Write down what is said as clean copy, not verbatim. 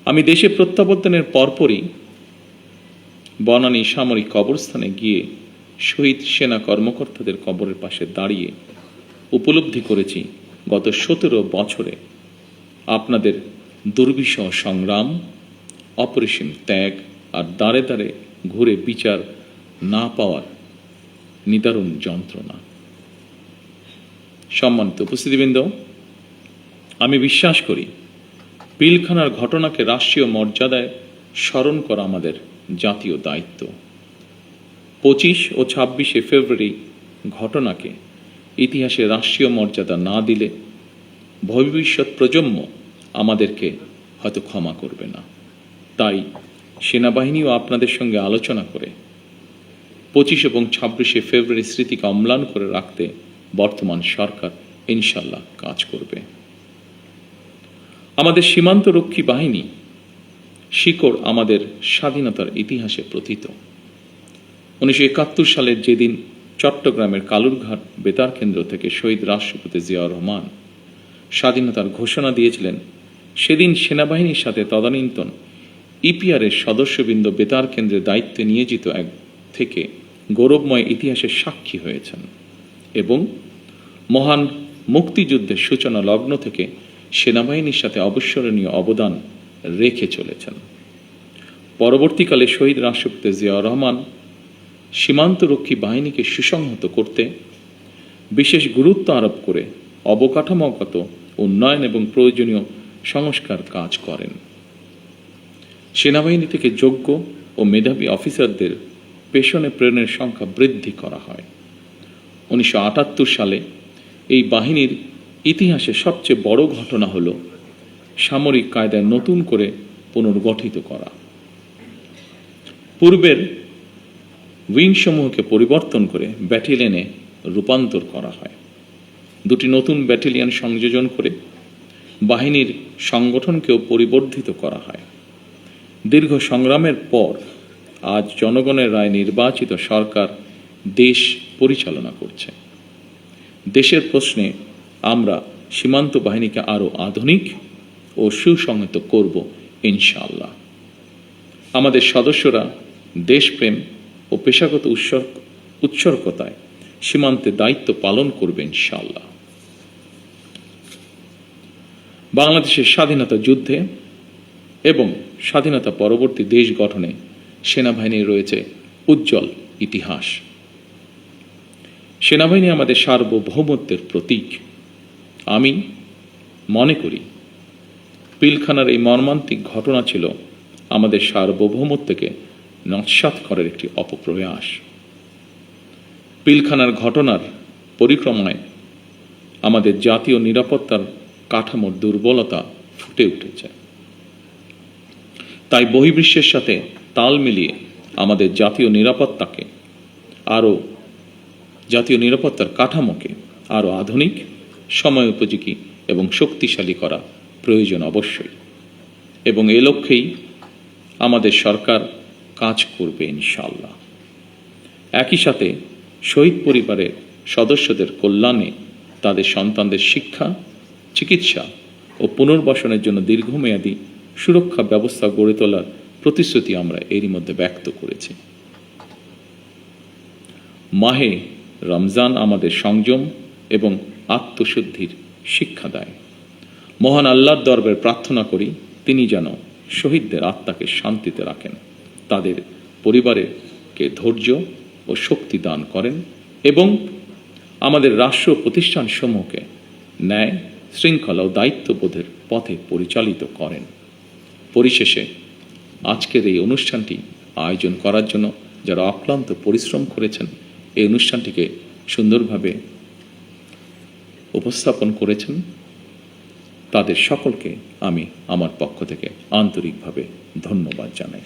আমি দেশে প্রত্যাবর্তনের পরপরই বনানী সামরিক কবরস্থানে গিয়ে শহীদ সেনা কর্মকর্তাদের কবরের পাশে দাঁড়িয়ে উপলব্ধি করেছি গত 17 বছরে আপনাদের দুর্বিষহ সংগ্রাম, অপরিসীম ত্যাগ আর দাঁড়ে দাঁড়ে ঘুরে বিচার না পাওয়ার নিদারুণ যন্ত্রণা। সম্মানিত উপস্থিতিবৃন্দ, আমি বিশ্বাস করি পিলখানার ঘটনাকে রাষ্ট্রীয় মর্যাদায় স্মরণ করা আমাদের জাতীয় দায়িত্ব। 25 ও 26শে ফেব্রুয়ারি ঘটনাকে ইতিহাসে রাষ্ট্রীয় মর্যাদা না দিলে ভবিষ্যৎ প্রজন্ম আমাদেরকে হয়তো ক্ষমা করবে না। তাই সেনাবাহিনীও আপনাদের সঙ্গে আলোচনা করে 25 এবং 26শে ফেব্রুয়ারি স্মৃতিকে অম্লান করে রাখতে বর্তমান সরকার ইনশাল্লাহ কাজ করবে। আমাদের সীমান্তরক্ষী বাহিনী শিকড় আমাদের স্বাধীনতার ইতিহাসে প্রথিত। 1971 সালের যেদিন চট্টগ্রামের কালুরঘাট বেতার কেন্দ্র থেকে শহীদ রাষ্ট্রপতি জিয়াউর রহমান স্বাধীনতার ঘোষণা দিয়েছিলেন, সেদিন সেনাবাহিনীর সাথে তদানীন্তন ইপিআরের সদস্যবৃন্দ বেতার কেন্দ্রের দায়িত্বে নিয়োজিত এক থেকে গৌরবময় ইতিহাসের সাক্ষী হয়েছেন এবং মহান মুক্তিযুদ্ধের সূচনা লগ্ন থেকে সেনাবাহিনীর সাথে অবিস্মরণীয় অবদান রেখে চলেছেন। পরবর্তীকালে শহীদ রাষ্ট্রপতি জিয়াউর রহমান সীমান্তরক্ষী বাহিনীকে সুসংহত করতে বিশেষ গুরুত্ব আরোপ করে অবকাঠামোগত উন্নয়ন এবং প্রয়োজনীয় সংস্কার কাজ করেন। সেনাবাহিনী থেকে যোগ্য ও মেধাবী অফিসারদের পেশনে প্রেরণের সংখ্যা বৃদ্ধি করা হয়। 1978 সালে এই বাহিনীর ইতিহাসে সবচেয়ে বড় ঘটনা হল সামরিক কায়দায় নতুন করে পুনর্গঠিত করা। পূর্বের উইংসমূহকে পরিবর্তন করে ব্যাটালিয়নে রূপান্তর করা হয়। 2টি নতুন ব্যাটালিয়ন সংযোজন করে বাহিনীর সংগঠনকেও পরিবর্ধিত করা হয়। দীর্ঘ সংগ্রামের পর আজ জনগণের রায় নির্বাচিত সরকার দেশ পরিচালনা করছে। দেশের প্রশ্নে আমরা সীমান্ত বাহিনীকে আরও আধুনিক ও সুসংহত করব ইনশাআল্লাহ। আমাদের সদস্যরা দেশপ্রেম ও পেশাগত উৎসর্গতায় সীমান্তে দায়িত্ব পালন করবে ইনশাআল্লাহ। বাংলাদেশের স্বাধীনতা যুদ্ধে এবং স্বাধীনতা পরবর্তী দেশ গঠনে সেনাবাহিনীর রয়েছে উজ্জ্বল ইতিহাস। সেনাবাহিনী আমাদের সার্বভৌমত্বের প্রতীক। আমি মনে করি পিলখানার এই মর্মান্তিক ঘটনা ছিল আমাদের সার্বভৌমত্বকে নস্যাৎ করার একটি অপপ্রয়াস। পিলখানার ঘটনার পরিক্রমায় আমাদের জাতীয় নিরাপত্তার কাঠামোর দুর্বলতা ফুটে উঠেছে। তাই বহির্বিশ্বের সাথে তাল মিলিয়ে আমাদের জাতীয় নিরাপত্তার কাঠামোকে আরও আধুনিক, সময় উপযোগী এবং শক্তিশালী করা প্রয়োজন অবশ্যই, এবং এ লক্ষ্যেই আমাদের সরকার কাজ করবে ইনশাআল্লাহ। একই সাথে শহীদ পরিবারের সদস্যদের কল্যাণে তাদের সন্তানদের শিক্ষা, চিকিৎসা ও পুনর্বাসনের জন্য দীর্ঘমেয়াদী সুরক্ষা ব্যবস্থা গড়ে তোলার প্রতিশ্রুতি আমরা এরই মধ্যে ব্যক্ত করেছি। মাহে রমজান আমাদের সংযম এবং আত্মশুদ্ধির শিক্ষা দেয়। মহান আল্লাহর দরবারে প্রার্থনা করি তিনি যেন শহীদদের আত্মাকে শান্তিতে রাখেন, তাদের পরিবারকে ধৈর্য ও শক্তি দান করেন এবং আমাদের রাষ্ট্র প্রতিষ্ঠানসমূহকে ন্যায়, শৃঙ্খলা ও দায়িত্ববোধের পথে পরিচালিত করেন। পরিশেষে আজকের এই অনুষ্ঠানটি আয়োজন করার জন্য যারা অক্লান্ত পরিশ্রম করেছেন, এই অনুষ্ঠানটিকে সুন্দরভাবে উপস্থাপন করেছেন, তাদের সকলকে আমি আমার পক্ষ থেকে আন্তরিকভাবে ধন্যবাদ জানাই।